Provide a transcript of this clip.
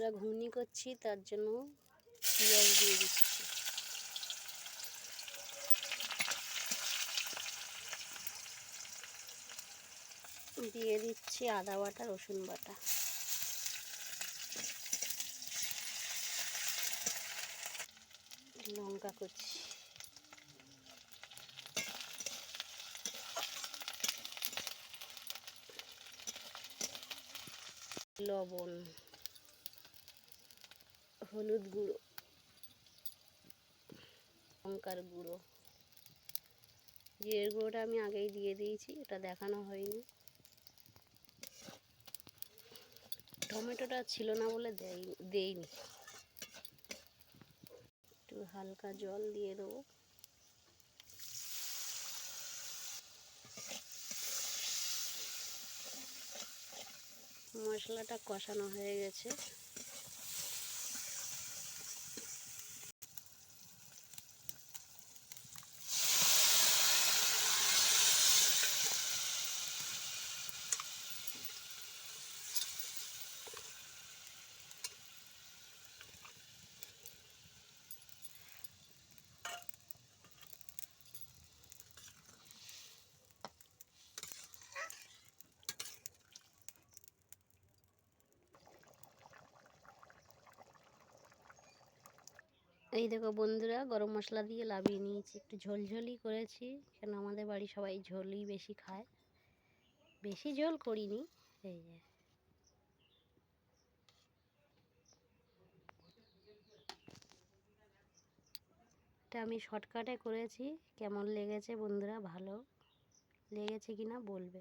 সকালবেলা ঘুগনি করছি, তার জন্য পেঁয়াজ দিয়ে দিচ্ছি। দিয়ে দিচ্ছি আদা বাটা, রসুন বাটা, লঙ্কা কুচি, লবণ, হলুদ গুঁড়ো, লঙ্কার গুঁড়ো, জিরের গুঁড়োটা আমি আগেই দিয়ে দিয়েছি, এটা দেখানো হয়নি। টমেটোটা ছিল না বলে দেইনি। একটু হালকা জল দিয়ে দেবো। মশলাটা কষানো হয়ে গেছে। এই দেখো বন্ধুরা, গরম মশলা দিয়ে লাবিয়ে নিয়েছি। একটু ঝোলঝোলই করেছি, কেন আমাদের বাড়ি সবাই ঝোলই বেশি খায়, বেশি ঝোল করিনি। এই যে এটা আমি শর্টকাটে করেছি। কেমন লেগেছে বন্ধুরা, ভালো লেগেছে কি না বলবে।